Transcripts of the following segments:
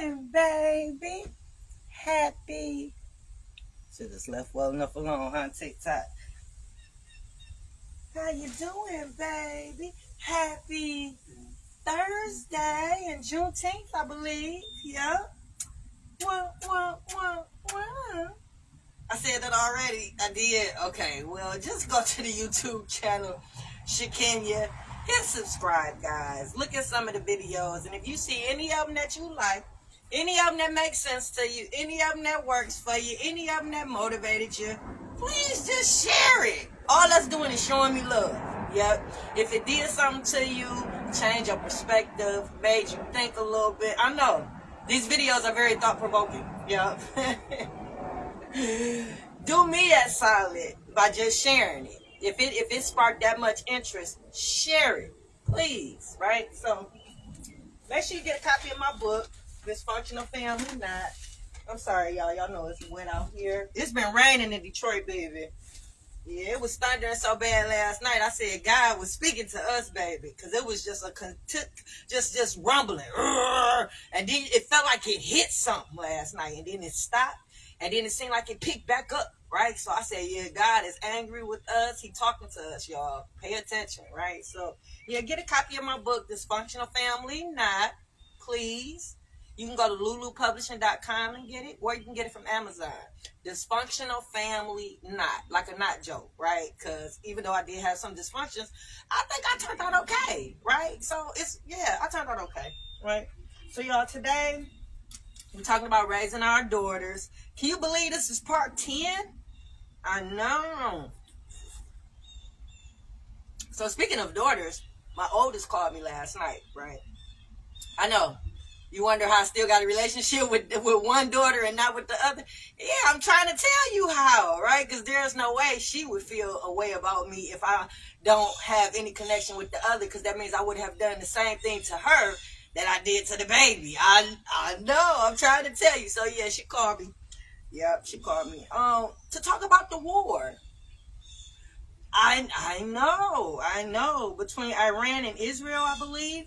doing, baby? Happy. Should just left well enough alone, huh? TikTok. How you doing, baby? Happy Thursday and Juneteenth, I believe. Yep. Wah. I said that already. I did. Okay, well, just go to the YouTube channel, Shakenya. Hit subscribe, guys. Look at some of the videos, and if you see any of them that you like, any of them that makes sense to you, any of them that works for you, any of them that motivated you, please just share it. All that's doing is showing me love. Yep. If it did something to you, change your perspective, made you think a little bit. I know these videos are very thought-provoking. Yep. Do me that solid by just sharing it. If it sparked that much interest, share it, please. Right? So make sure you get a copy of my book, Dysfunctional Family Knot. I'm sorry, y'all. Y'all know it's wet out here. It's been raining in Detroit, baby. Yeah, it was thundering so bad last night. I said God was speaking to us, baby, because it was just just rumbling, and then it felt like it hit something last night, and then it stopped. And then it seemed like it picked back up, right? So I said, yeah, God is angry with us. He talking to us, y'all. Pay attention, right? So, yeah, get a copy of my book, Dysfunctional Family Knot, please. You can go to lulupublishing.com and get it, or you can get it from Amazon. Dysfunctional Family Knot, like a knot joke, right? Because even though I did have some dysfunctions, I think I turned out okay, right? So, I turned out okay, right? So, y'all, today we're talking about raising our daughters. Can you believe this is part 10? I know. So speaking of daughters, my oldest called me last night, right? I know. You wonder how I still got a relationship with one daughter and not with the other? Yeah, I'm trying to tell you how, right? Because there's no way she would feel a way about me if I don't have any connection with the other, because that means I would have done the same thing to her that I did to the baby. I know. I'm trying to tell you. So yeah, she called me. Yep, she called me. To talk about the war. I know. Between Iran and Israel, I believe.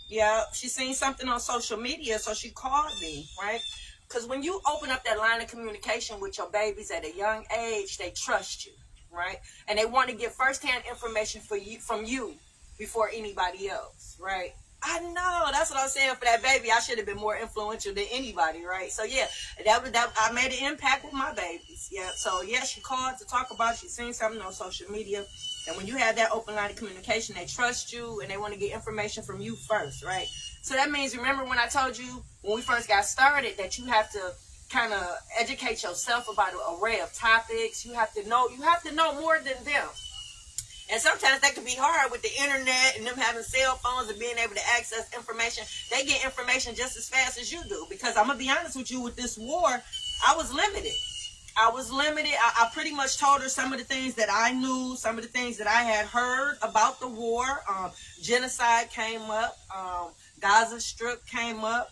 Yeah, she seen something on social media, so she called me, right? Because when you open up that line of communication with your babies at a young age, they trust you, right? And they want to get firsthand information from you before anybody else, right? I know. That's what I'm saying for that baby. I should have been more influential than anybody, right? So yeah, that I made an impact with my babies. Yeah. So yeah, she called to talk about it. She seen something on social media, and when you have that open line of communication, they trust you and they want to get information from you first, right? So that means, remember when I told you when we first got started that you have to kind of educate yourself about an array of topics. You have to know more than them. And sometimes that can be hard with the internet and them having cell phones and being able to access information. They get information just as fast as you do. Because I'm going to be honest with you, with this war, I was limited. I pretty much told her some of the things that I knew, some of the things that I had heard about the war. Genocide came up. Gaza Strip came up.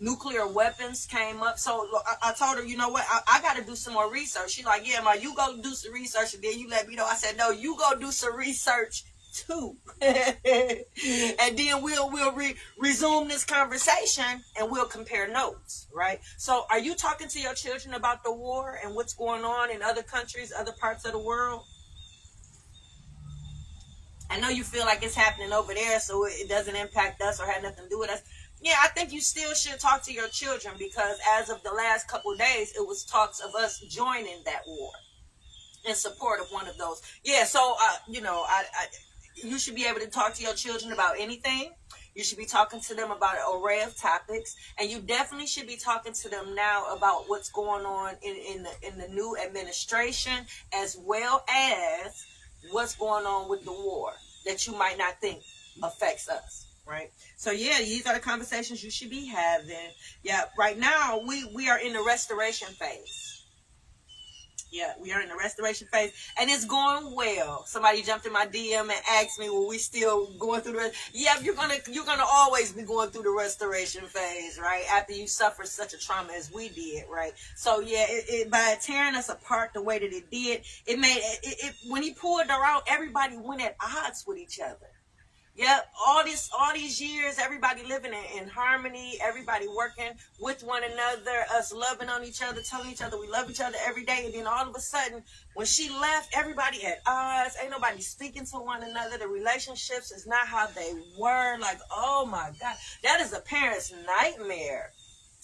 Nuclear weapons came up. So I told her, you know what, I got to do some more research. She's like, yeah, Ma, you go do some research and then you let me know. I said, no, you go do some research too. And then we'll resume this conversation and we'll compare notes, right? So are you talking to your children about the war and what's going on in other countries, other parts of the world? I know you feel like it's happening over there, so it doesn't impact us or have nothing to do with us. Yeah, I think you still should talk to your children, because as of the last couple of days, it was talks of us joining that war in support of one of those. Yeah, so, you should be able to talk to your children about anything. You should be talking to them about an array of topics, and you definitely should be talking to them now about what's going on in the new administration, as well as what's going on with the war that you might not think affects us, right? So yeah, these are the conversations you should be having. Yeah, right now we are in the restoration phase. Yeah, we are in the restoration phase, and it's going well. Somebody jumped in my DM and asked me, "Well, we still going through the?" Yeah, you're gonna always be going through the restoration phase, right? After you suffer such a trauma as we did, right? So yeah, by tearing us apart the way that it did, it made it when he pulled her out, everybody went at odds with each other. Yep, all these years, everybody living in harmony, everybody working with one another, us loving on each other, telling each other we love each other every day, and then all of a sudden, when she left, everybody at odds, ain't nobody speaking to one another, the relationships is not how they were, like, oh my God, that is a parent's nightmare.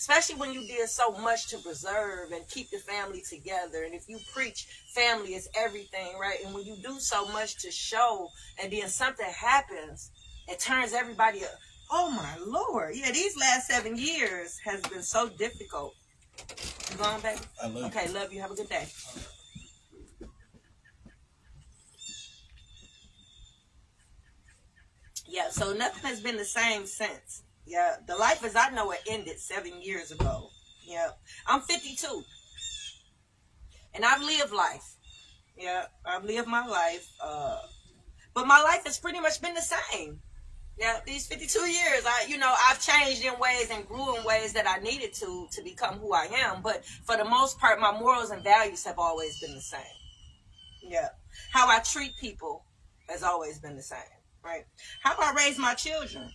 Especially when you did so much to preserve and keep the family together. And if you preach family is everything, right? And when you do so much to show and then something happens, it turns everybody up. Oh my Lord. Yeah, these last 7 years has been so difficult. You going, baby? I love you. Okay, love you. Have a good day. Yeah, so nothing has been the same since. Yeah, the life as I know it ended 7 years ago. Yeah, I'm 52, and I've lived life. Yeah, I've lived my life, but my life has pretty much been the same. Yeah, these 52 years, I've changed in ways and grew in ways that I needed to become who I am. But for the most part, my morals and values have always been the same. Yeah, how I treat people has always been the same. Right? How I raise my children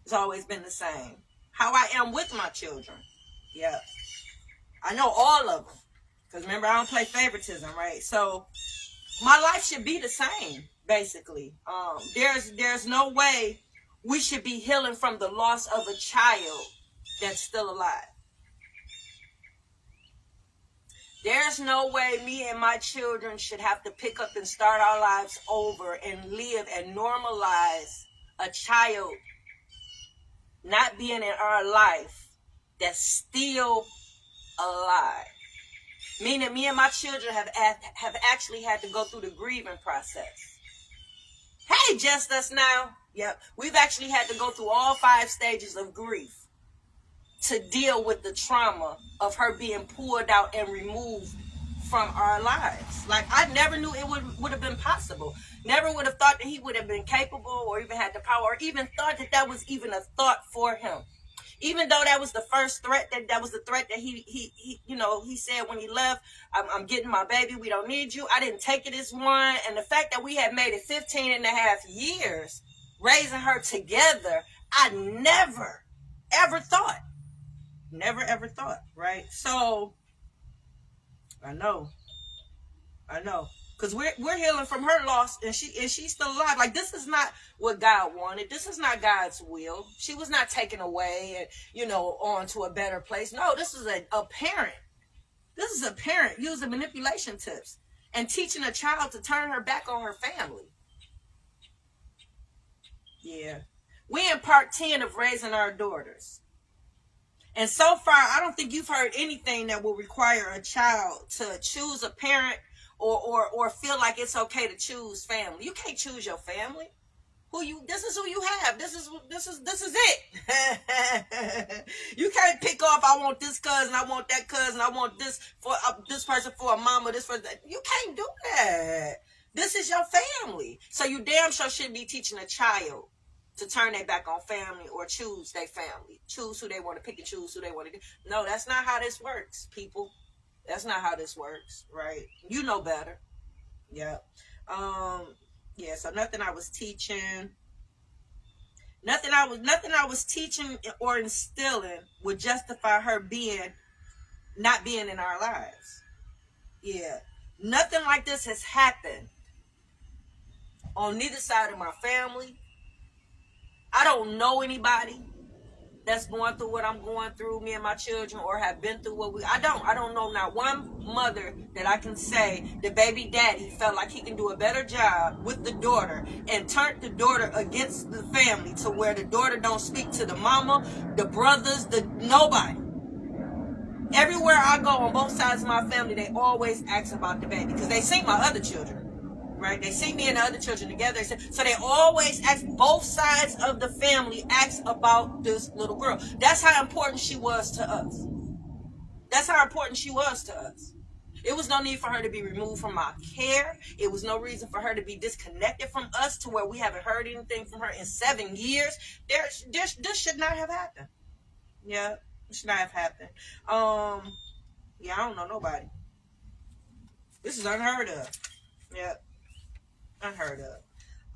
has always been the same. How I am with my children. Yeah, I know all of them. Because remember, I don't play favoritism, right? So my life should be the same, basically. There's no way we should be healing from the loss of a child that's still alive. There's no way me and my children should have to pick up and start our lives over and live and normalize a child not being in our life that's still alive. Meaning me and my children have actually had to go through the grieving process. Hey, just us now. Yep. We've actually had to go through all 5 stages of grief to deal with the trauma of her being pulled out and removed from our lives. Like, I never knew it would have been possible. Never would have thought that he would have been capable or even had the power or even thought that was even a thought for him. Even though that was the first threat, that was the threat that he said when he left, I'm getting my baby, we don't need you. I didn't take it as one. And the fact that we had made it 15 and a half years, raising her together, I never, ever thought. Never, ever thought, right? So, I know. Because we're healing from her loss, and she's still alive. Like, this is not what God wanted. This is not God's will. She was not taken away and, on to a better place. No, this is a parent. This is a parent using manipulation tips and teaching a child to turn her back on her family. Yeah. We in part 10 of raising our daughters. And so far, I don't think you've heard anything that will require a child to choose a parent or feel like it's okay to choose family. You can't choose your family. This is who you have. This is it. You can't pick off, I want this cousin, I want that cousin, I want this for this person for a mama, this for that. You can't do that. This is your family. So you damn sure shouldn't be teaching a child to turn their back on family or choose their family. Choose who they want to pick and choose who they want to do. No, that's not how this works, people. That's not how this works, right? You know better. Yeah. Yeah, so nothing I was teaching or instilling would justify her not being in our lives. Yeah. Nothing like this has happened on neither side of my family. I don't know anybody that's going through what I'm going through, me and my children, or have been through what I don't know not one mother that I can say the baby daddy felt like he can do a better job with the daughter and turned the daughter against the family to where the daughter don't speak to the mama, the brothers, nobody. Everywhere I go on both sides of my family, they always ask about the baby because they see my other children. Right? They see me and the other children together. So they always ask, both sides of the family ask about this little girl. That's how important she was to us. That's how important she was to us. It was no need for her to be removed from our care. It was no reason for her to be disconnected from us to where we haven't heard anything from her in 7 years. This should not have happened. Yeah, it should not have happened. Yeah, I don't know nobody. This is unheard of. Yeah. Unheard of.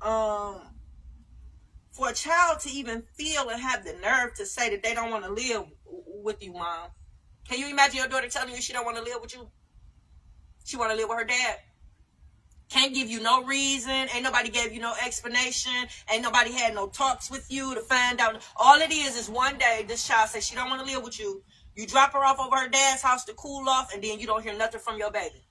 For a child to even feel and have the nerve to say that they don't want to live with you, mom. Can you imagine your daughter telling you she don't want to live with you? She want to live with her dad. Can't give you no reason. Ain't nobody gave you no explanation. Ain't nobody had no talks with you to find out. All it is one day this child says she don't want to live with you. You drop her off over her dad's house to cool off, and then you don't hear nothing from your baby.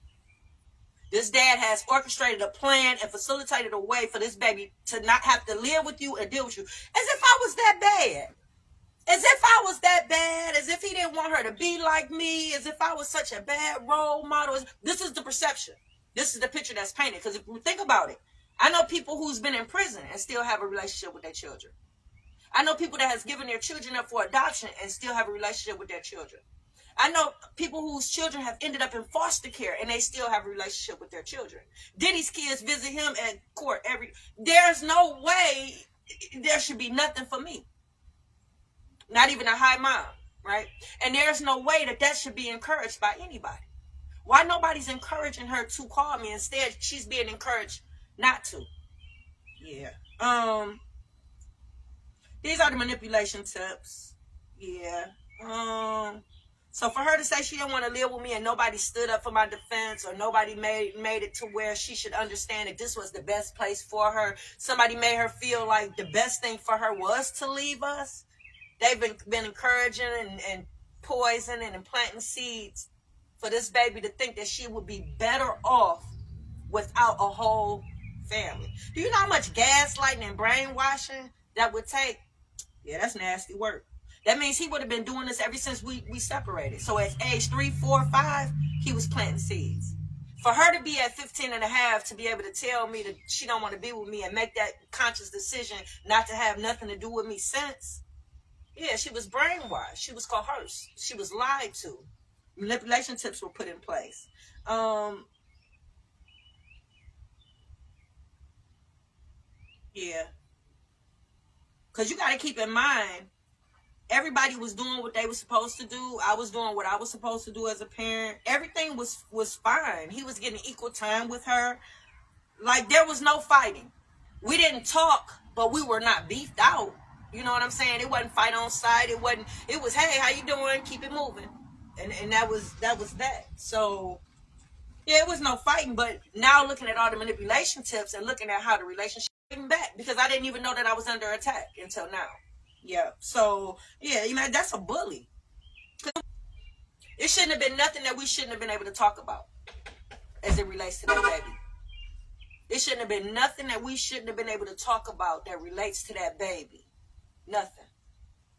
This dad has orchestrated a plan and facilitated a way for this baby to not have to live with you and deal with you. As if I was that bad. As if I was that bad. As if he didn't want her to be like me. As if I was such a bad role model. This is the perception. This is the picture that's painted. Because if you think about it, I know people who's been in prison and still have a relationship with their children. I know people that has given their children up for adoption and still have a relationship with their children. I know people whose children have ended up in foster care and they still have a relationship with their children. Diddy's kids visit him at court there's no way there should be nothing for me. Not even a high mom, right? And there's no way that should be encouraged by anybody. Why nobody's encouraging her to call me? Instead, she's being encouraged not to. Yeah. These are the manipulation tips. Yeah. So for her to say she didn't want to live with me and nobody stood up for my defense or nobody made it to where she should understand that this was the best place for her. Somebody made her feel like the best thing for her was to leave us. They've been encouraging and poisoning and planting seeds for this baby to think that she would be better off without a whole family. Do you know how much gaslighting and brainwashing that would take? Yeah, that's nasty work. That means he would have been doing this ever since we separated. So at age 3, 4, 5, he was planting seeds. For her to be at 15 and a half to be able to tell me that she don't want to be with me and make that conscious decision not to have nothing to do with me since, yeah, she was brainwashed. She was coerced. She was lied to. Manipulation tips were put in place. Yeah. Because you got to keep in mind, everybody was doing what they were supposed to do. I was doing what I was supposed to do as a parent. Everything was fine. He was getting equal time with her. Like, there was no fighting. We didn't talk, but we were not beefed out. You know what I'm saying? It wasn't fight on sight. It was, hey, how you doing? Keep it moving. And that was that. So, yeah, it was no fighting. But now looking at all the manipulation tips and looking at how the relationship came back, because I didn't even know that I was under attack until now. Yeah. So, yeah, you know, that's a bully. It shouldn't have been nothing that we shouldn't have been able to talk about as it relates to that baby. It shouldn't have been nothing that we shouldn't have been able to talk about that relates to that baby. Nothing.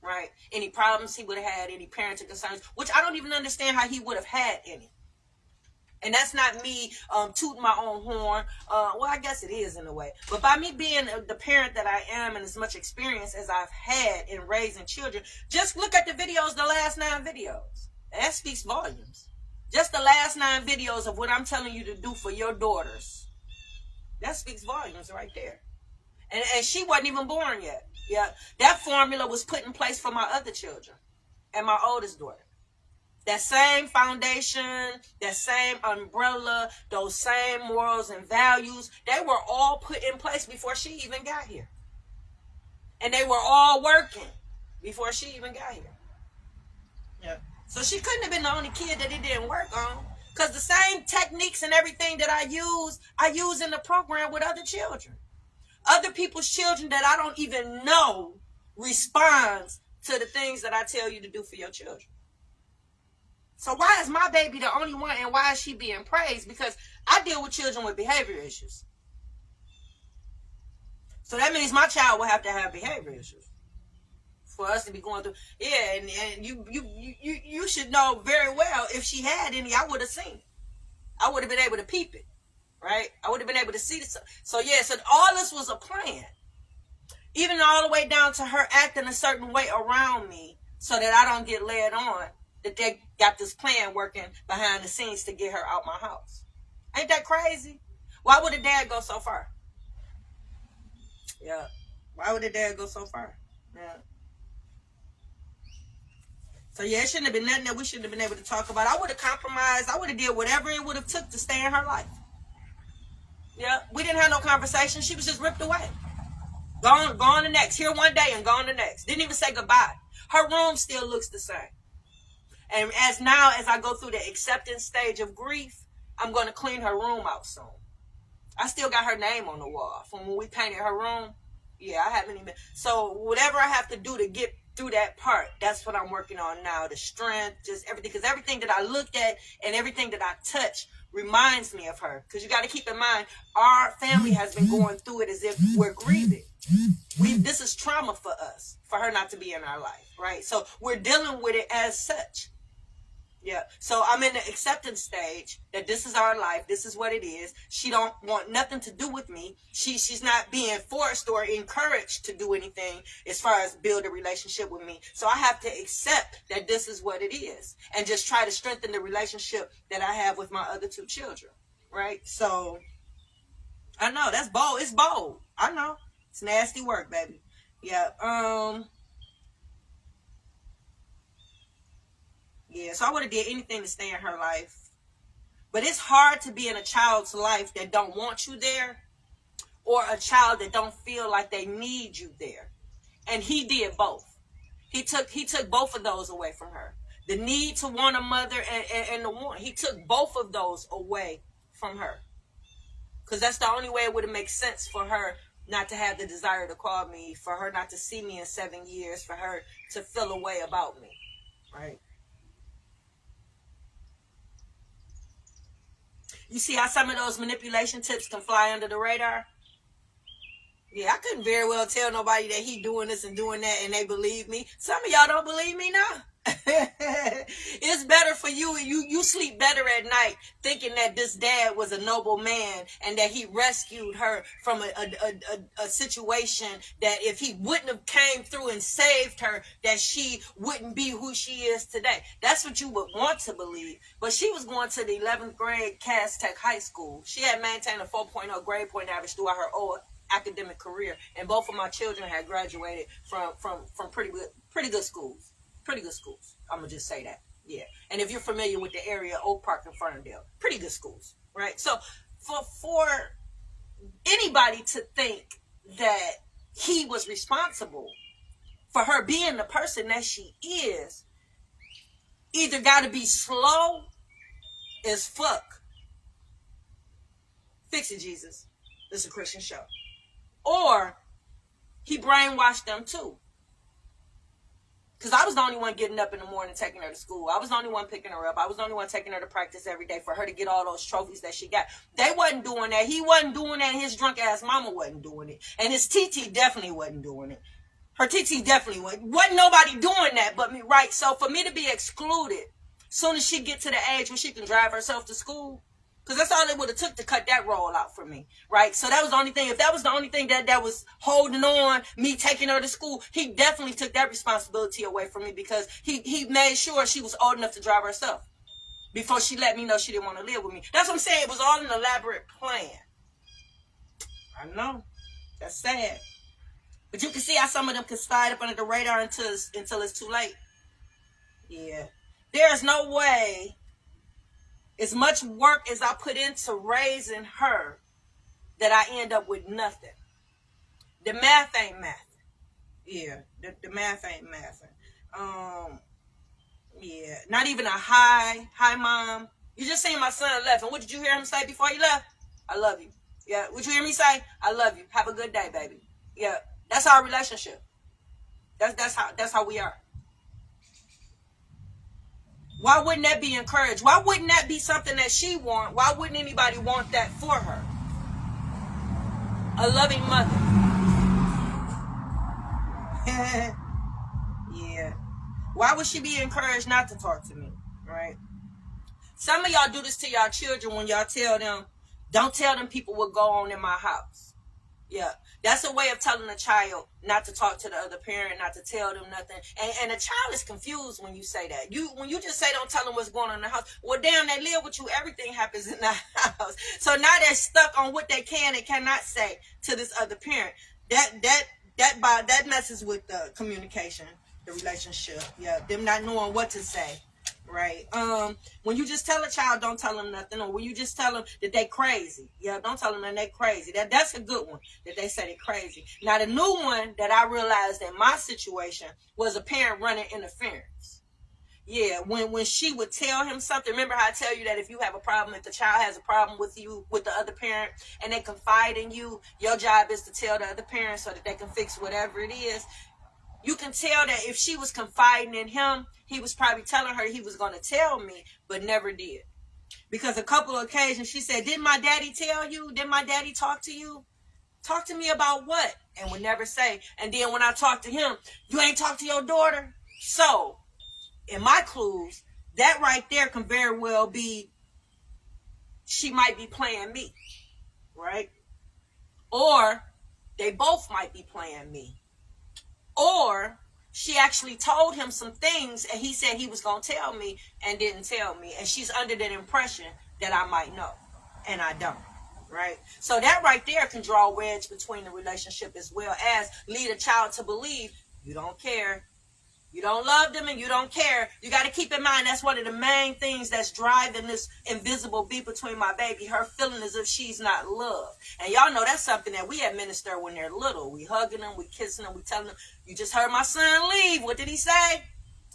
Right? Any problems he would have had, any parenting concerns, which I don't even understand how he would have had any. And that's not me tooting my own horn. Well, I guess it is in a way. But by me being the parent that I am and as much experience as I've had in raising children, just look at the videos, the last 9 videos. That speaks volumes. Just the last 9 videos of what I'm telling you to do for your daughters. That speaks volumes right there. And she wasn't even born yet. Yeah, that formula was put in place for my other children and my oldest daughter. That same foundation, that same umbrella, those same morals and values, they were all put in place before she even got here. And they were all working before she even got here. Yeah. So she couldn't have been the only kid that it didn't work on. Because the same techniques and everything that I use in the program with other children. Other people's children that I don't even know responds to the things that I tell you to do for your children. So why is my baby the only one, and why is she being praised? Because I deal with children with behavior issues. So that means my child will have to have behavior issues for us to be going through. Yeah, and you should know very well, if she had any, I would have seen it. I would have been able to peep it. Right? I would have been able to see this. So yeah, so all this was a plan. Even all the way down to her acting a certain way around me so that I don't get led on that they got this plan working behind the scenes to get her out my house. Ain't that crazy? Why would a dad go so far? Yeah. Why would a dad go so far? Yeah. So yeah, it shouldn't have been nothing that we shouldn't have been able to talk about. I would have compromised. I would have did whatever it would have took to stay in her life. Yeah, we didn't have no conversation. She was just ripped away. Gone the next. Here one day and gone the next. Didn't even say goodbye. Her room still looks the same. And as I go through the acceptance stage of grief, I'm going to clean her room out soon. I still got her name on the wall from when we painted her room. Yeah, I haven't even. So whatever I have to do to get through that part, that's what I'm working on now. The strength, just everything. Because everything that I look at and everything that I touch reminds me of her. Because you got to keep in mind, our family has been going through it as if we're grieving. This is trauma for us, for her not to be in our life, right? So we're dealing with it as such. Yeah. So I'm in the acceptance stage that this is our life. This is what it is. She don't want nothing to do with me. She's not being forced or encouraged to do anything as far as build a relationship with me. So I have to accept that this is what it is and just try to strengthen the relationship that I have with my other two children. Right. So I know that's bold. It's bold. I know it's nasty work, baby. Yeah. Yeah, so I would have did anything to stay in her life. But it's hard to be in a child's life that don't want you there, or a child that don't feel like they need you there. And he did both. He took both of those away from her. The need to want a mother and the want. He took both of those away from her. Because that's the only way it would have made sense for her not to have the desire to call me, for her not to see me in 7 years, for her to feel a way about me. Right? You see how some of those manipulation tips can fly under the radar? Yeah, I couldn't very well tell nobody that he doing this and doing that and they believe me. Some of y'all don't believe me now. It's better for you. You sleep better at night thinking that this dad was a noble man and that he rescued her from a situation that if he wouldn't have came through and saved her, that she wouldn't be who she is today. That's what you would want to believe. But she was going to the 11th grade Cass Tech High School. She had maintained a 4.0 grade point average throughout her whole academic career, and both of my children had graduated from pretty good schools. Pretty good schools. I'm going to just say that. Yeah. And if you're familiar with the area, Oak Park and Ferndale, pretty good schools, right? So for anybody to think that he was responsible for her being the person that she is, either got to be slow as fuck. Fix it, Jesus. This is a Christian show. Or he brainwashed them too. Because I was the only one getting up in the morning taking her to school. I was the only one picking her up. I was the only one taking her to practice every day for her to get all those trophies that she got. They wasn't doing that. He wasn't doing that. His drunk ass mama wasn't doing it. And his TT definitely wasn't doing it. Her TT definitely wasn't nobody doing that but me, right? So for me to be excluded, soon as she get to the age where she can drive herself to school, because that's all it would have took to cut that roll out for me, right? So that was the only thing. If that was the only thing that was holding on, me taking her to school, he definitely took that responsibility away from me because he made sure she was old enough to drive herself before she let me know she didn't want to live with me. That's what I'm saying. It was all an elaborate plan. I know. That's sad. But you can see how some of them can slide up under the radar until it's too late. Yeah. There's no way, as much work as I put into raising her, that I end up with nothing. The math ain't mathing. Yeah, the math ain't mathing. Yeah, not even a hi mom. You just seen my son left, and what did you hear him say before he left? I love you. Yeah, what you hear me say? I love you. Have a good day, baby. Yeah, that's our relationship. That's how we are. Why wouldn't that be encouraged? Why wouldn't that be something that she want? Why wouldn't anybody want that for her? A loving mother. Yeah. Why would she be encouraged not to talk to me? Right? Some of y'all do this to y'all children when y'all tell them, don't tell them people what go on in my house. Yeah, that's a way of telling a child not to talk to the other parent, not to tell them nothing. And a child is confused when you say that. When you just say don't tell them what's going on in the house. Well, damn, they live with you. Everything happens in the house. So now they're stuck on what they can and cannot say to this other parent. That messes with the communication, the relationship. Yeah, them not knowing what to say. right? When you just tell a child, don't tell them nothing, or when you just tell them that they crazy, yeah, don't tell them that they crazy. That's a good one, that they say they crazy. Now, the new one that I realized in my situation was a parent running interference. Yeah, when she would tell him something, remember how I tell you that if you have a problem, if the child has a problem with you, with the other parent, and they confide in you, your job is to tell the other parent so that they can fix whatever it is. You can tell that if she was confiding in him, he was probably telling her he was going to tell me, but never did. Because a couple of occasions she said, didn't my daddy tell you? Didn't my daddy talk to you? Talk to me about what? And would never say. And then when I talked to him, you ain't talked to your daughter? So, in my clues, that right there can very well be she might be playing me, right? Or they both might be playing me. Or she actually told him some things and he said he was going to tell me and didn't tell me. And she's under that impression that I might know and I don't, right? So that right there can draw a wedge between the relationship, as well as lead a child to believe you don't care. You don't love them and you don't care. You got to keep in mind that's one of the main things that's driving this invisible beat between my baby. Her feeling as if she's not loved. And y'all know that's something that we administer when they're little. We hugging them, we kissing them, we telling them, you just heard my son leave. What did he say?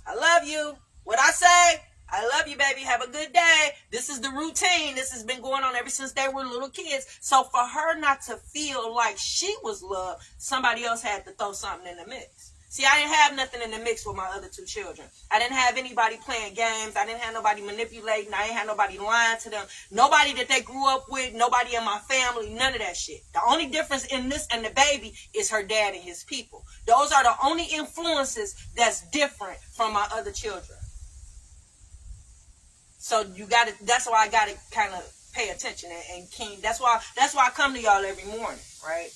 I love you. What I say? I love you, baby. Have a good day. This is the routine. This has been going on ever since they were little kids. So for her not to feel like she was loved, somebody else had to throw something in the mix. See, I didn't have nothing in the mix with my other two children. I didn't have anybody playing games. I didn't have nobody manipulating. I didn't have nobody lying to them. Nobody that they grew up with. Nobody in my family. None of that shit. The only difference in this and the baby is her dad and his people. Those are the only influences that's different from my other children. So you got to. That's why I got to kind of pay attention and keen. That's why I come to y'all every morning, right?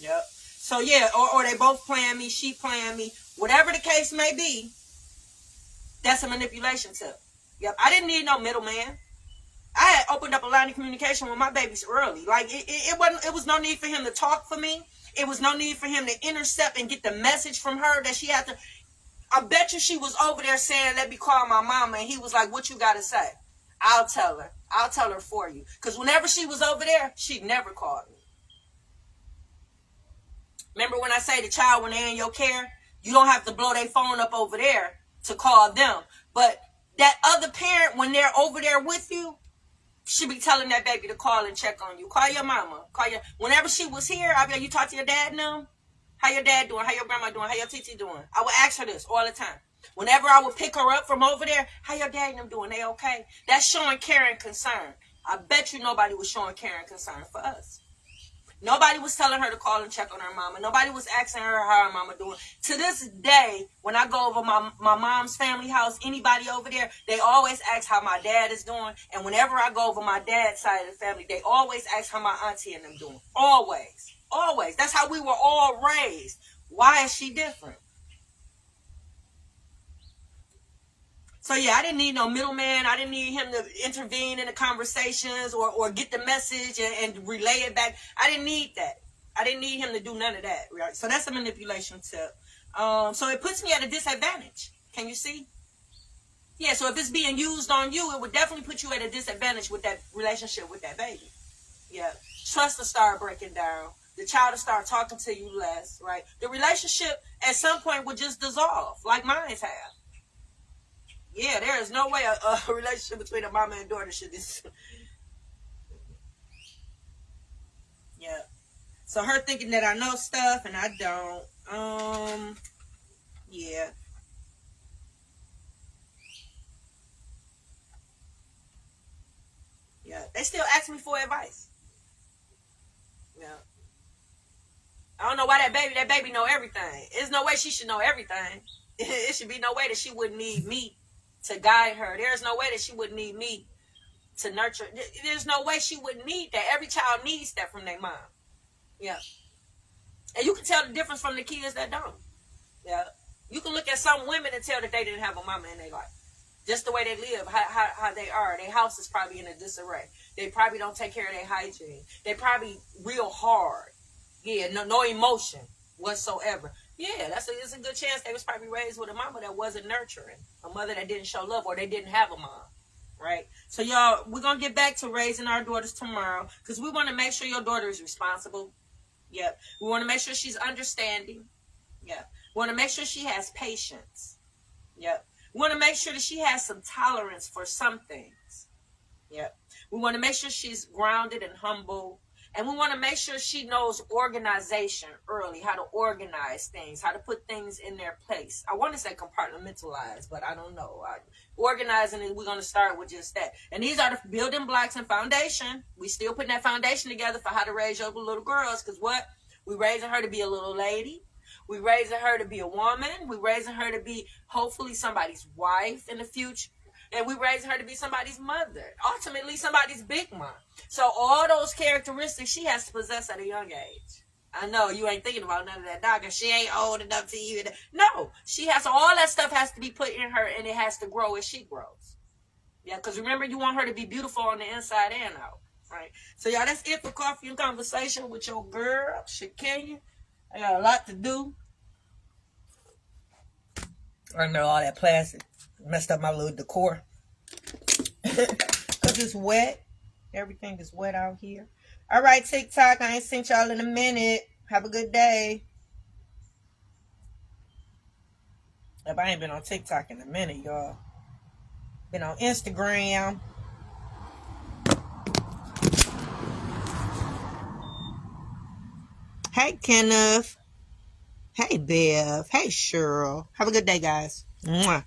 Yep. So yeah, or they both playing me, she playing me, whatever the case may be, that's a manipulation tip. Yep, I didn't need no middleman. I had opened up a line of communication with my babies early. Like it was no need for him to talk for me. It was no need for him to intercept and get the message from her that she had to. I bet you she was over there saying, let me call my mama, and he was like, what you gotta say? I'll tell her. I'll tell her for you. Because whenever she was over there, she never called me. Remember when I say the child, when they're in your care, you don't have to blow their phone up over there to call them. But that other parent, when they're over there with you, should be telling that baby to call and check on you. Call your mama. Whenever she was here, I'd be like, you talk to your dad now? How your dad doing? How your grandma doing? How your TT doing? I would ask her this all the time. Whenever I would pick her up from over there, how your dad and them doing? They okay? That's showing care and concern. I bet you nobody was showing care and concern for us. Nobody was telling her to call and check on her mama. Nobody was asking her how her mama doing. To this day, when I go over my mom's family house, anybody over there, they always ask how my dad is doing. And whenever I go over my dad's side of the family, they always ask how my auntie and them doing. Always. Always. That's how we were all raised. Why is she different? So yeah, I didn't need no middleman. I didn't need him to intervene in the conversations or get the message and relay it back. I didn't need that. I didn't need him to do none of that. Right? So that's a manipulation tip. So it puts me at a disadvantage. Can you see? Yeah, so if it's being used on you, it would definitely put you at a disadvantage with that relationship with that baby. Yeah. Trust will start breaking down. The child will start talking to you less, right? The relationship at some point would just dissolve, like mine's have. Yeah, there is no way a relationship between a mama and daughter should just... Yeah. So her thinking that I know stuff and I don't. Yeah. Yeah. They still ask me for advice. Yeah. I don't know why that baby know everything. There's no way she should know everything. It should be no way that she wouldn't need me to guide her. There's no way that she would need me to nurture. There's no way she would need that. Every child needs that from their mom. Yeah. And you can tell the difference from the kids that don't. Yeah. You can look at some women and tell that they didn't have a mama in their life. Just the way they live, how they are. Their house is probably in a disarray. They probably don't take care of their hygiene. They probably real hard. Yeah, no emotion whatsoever. Yeah, it's a good chance they was probably raised with a mama that wasn't nurturing, a mother that didn't show love, or they didn't have a mom. Right? So y'all, we're gonna get back to raising our daughters tomorrow because we want to make sure your daughter is responsible. Yep. We want to make sure she's understanding. Yep. We want to make sure she has patience. Yep. We want to make sure that she has some tolerance for some things. Yep. We want to make sure she's grounded and humble. And we want to make sure she knows organization early, how to organize things, how to put things in their place. I want to say compartmentalize, but I don't know. Organizing, we're going to start with just that. And these are the building blocks and foundation. We still putting that foundation together for how to raise your little girls. Because what? We raising her to be a little lady. We raising her to be a woman. We raising her to be hopefully somebody's wife in the future. And we raising her to be somebody's mother. Ultimately, somebody's big mom. So all those characteristics she has to possess at a young age. I know you ain't thinking about none of that, doctor. She ain't old enough to even. No, she has all that stuff has to be put in her, and it has to grow as she grows. Yeah, because remember, you want her to be beautiful on the inside and out, right? So y'all, that's it for Coffee and Conversation with your girl, Shakenya. I got a lot to do. I know all that plastic messed up my little decor. Because it's wet. Everything is wet out here. All right, TikTok. I ain't seen y'all in a minute. Have a good day. If I ain't been on TikTok in a minute, y'all. Been on Instagram. Hey, Kenneth. Hey, Bev. Hey, Cheryl. Have a good day, guys. Mwah.